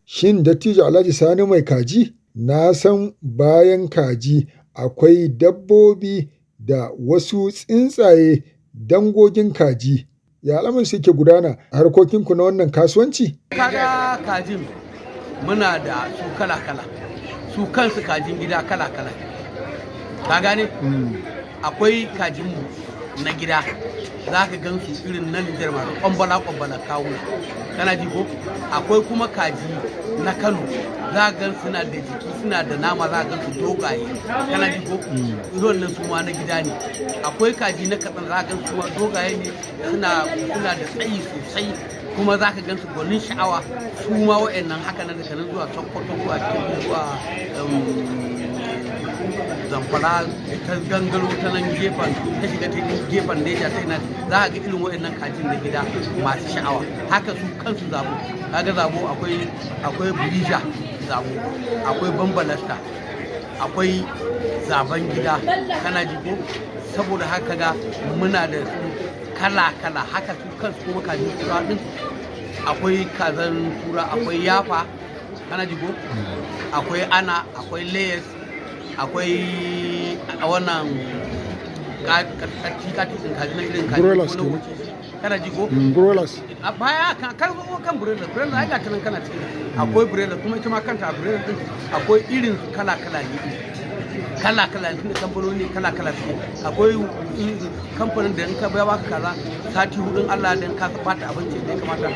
Shin Dattijo Alhaji Sani mai kaji? Na san bayan kaji akwai dabbobi da wasu tsuntsaye dangogin kaji. Ya al'amuran suke gudana a harkokinku na wannan kasuwanci? Kaga kajin muna da su kala-kala, su kansu kajin gida kala-kala. Ka gane? Akwai kajinmu na gida, za ka gan su irin na Nijar masu ƙwambala-ƙwambala kawuna. Kana ji ko? Akwai kuma kaji na Kano, za ka gan suna da jiki, suna da nama, za ka gan su dogaye. Kana ji ko? Irin nan su ma na gida ne. Akwai kaji na Katsina, za ka gan su ma dogaye ne, suna da tsayi sosai. Kuma za ka gan su gwanin sha'awa, su ma wa'annan haka nan daga nan zuwa Sokoto zuwa Kebbi zuwa Zamfara ta gangaro ta nan gefen ta shiga ta gefen Neja ta ina za a ga irin waɗannan kajin na gida masu sha'awa. Haka su kansu zabo, kaga zabo akwai Bulija zabo, akwai Bambalasta, akwai zaben gida. Kana ji ko? Saboda haka ga muna da su kala-kala. Haka su kansu kuma kajin tura din akwai kazan tura, akwai yafa. Kana ji ko? Akwai ana, akwai layers, akwai wannan kati din kaji na irin kaji broilers ko na kana ji ko? Broilers. A baya kan broilers ai ga tunan kana cikin akwai broilers kuma ita ma kanta broilers din akwai irin kala-kala ne, kala-kala ne, kamfanoni kala-kala suke. Akwai kamfanin da in ka baya baka kaza sati hudun Allah da in ka bata abinci da ya kamata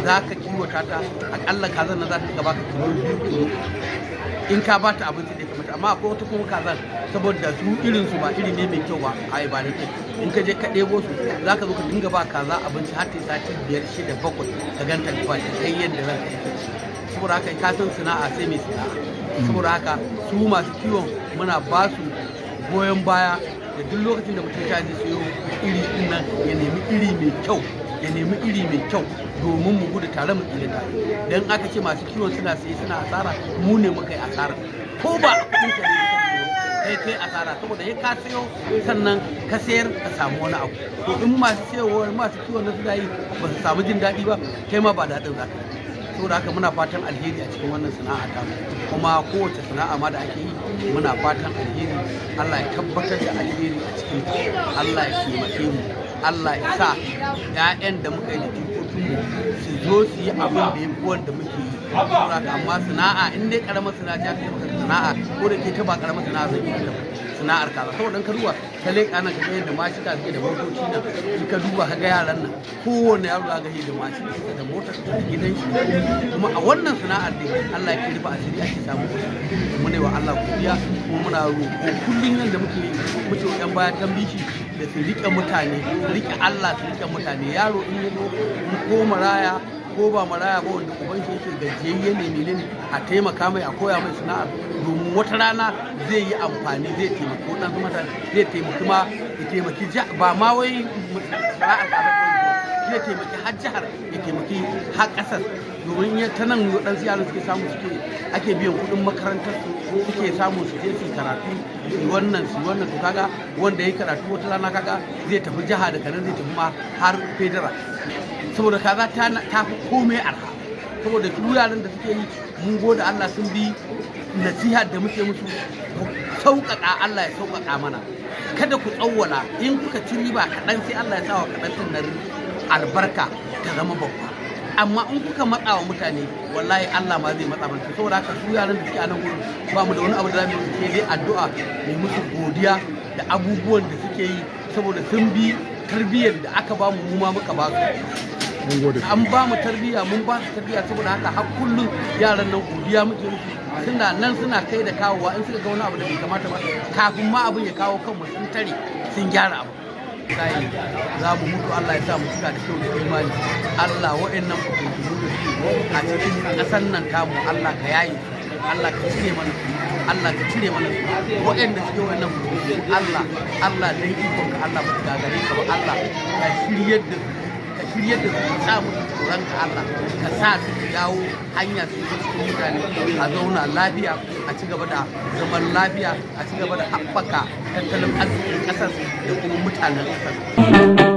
za ka kiwata ta akalla kazan nan za ta baka kilo 2 in ka bata abinci da ya kamata. Amma akwai wata kuma kazan saboda su irin su ba iri ne mai kyau ba a ba da kai in ka je ka ɗebo su za ka zo ka dinga ba kaza abinci har ta sati 5, 6, 7 ka ganta ba ta kai yadda za ka yi. Saboda haka ka san sana'a sai mai sana'a. Saboda haka su masu kiwon muna ba su goyon baya da duk lokacin da mutum ya je siyo iri din nan ya nemi iri mai kyau, ya nemi iri mai kyau domin mu gudu tare mu tsire tare. Dan aka ce masu kiwon suna saye suna asara, mu ne muka yi asara. Ko ba kuɗin ka ne kai asara saboda ya ka sayo sannan ka sayar ka samu wani abu. To in masu sayarwa masu kiwon na suna yi ba su samu jin daɗi ba, kai ma ba daɗin za ka yi. Saboda haka muna fatan alheri a cikin wannan sana'a ta kuma kowace sana'a ma da ake yi muna fatan alheri. Allah ya tabbatar da alheri a cikin Allah ya taimake mu, Allah ya sa 'ya'yan da muka yi da jikokinmu su zo su yi abin da ya fi wanda muke yi. Saboda haka amma sana'a in dai karamar sana'a ta kai maka sana'a ko da ke ta ba karamar sana'a zai yi sana'ar kaza. Saboda ka duba ka leƙa nan ka ga yadda mashina suke da motoci nan, in ka duba ka ga yaran nan kowane yaro za ka yi da mashin da motar da gidan shi. Kuma a wannan sana'ar dai Allah ya kirba asiri ake samu kuɗi. Mu ne wa Allah godiya kuma muna roƙo kullum yadda muke yan baya tambishi da su riƙe mutane, su riƙe Allah, su riƙe mutane. Yaro in ya zo ko maraya ko ba maraya ba wanda uban shi yake gajiyayye ne menene a taimaka mai a koya mai sana'ar domin wata rana zai yi amfani, zai taimaki waɗansu mutane, zai taimaki ma ya taimaki ba ma wai sana'ar kaza zai taimaki har jihar, ya taimaki har ƙasar domin ta nan waɗansu yaran suke samu ake biyan kuɗin makarantar su suke samu su je su karatu su wannan to kaga wanda ya karatu wata rana kaga zai tafi jiha daga nan zai tafi ma har federal. Saboda kaza ta fi komai arha. Saboda su yaran da suke yi mun gode Allah sun bi nasiha da muke musu sauƙaƙa, Allah ya sauƙaƙa mana. Kada ku tsawwala, in kuka ci riba kaɗan sai Allah ya sa wa kaɗan ɗin nan albarka ta zama babba. Amma in kuka matsa wa mutane wallahi Allah ma zai matsa mana. Saboda haka su yaran da suke a nan gurin ba mu da wani abu da za mu yi sai dai addu'a mai musu godiya da abubuwan da suke yi saboda sun bi tarbiyyar da aka ba mu ma muka ba su. An ba mu tarbiyya, mun ba su tarbiyya. Saboda haka har kullum yaran nan godiya muke musu, suna nan suna kai da kawowa. In suka ga wani abu da bai kamata ba kafin ma abin ya kawo kanmu sun tare sun gyara abu. Sai za mu mutu Allah ya sa mu cika da kyau da imani. Allah wa'annan kuɗi a cikin ƙasar nan tamu Allah ka yaye, Allah ka cire mana, Allah ka cire mana waɗanda suke wannan kuɗi. Allah dan ikon ka Allah ba ta gagare ka ba. Allah ka shiryar da su ka sa musu tsoron ka. Allah ka sa su dawo hanya su yi cikin mutane a zauna lafiya, a ci gaba da zaman lafiya, a ci gaba da haɓaka tattalin arzikin ƙasar da kuma mutanen ƙasar.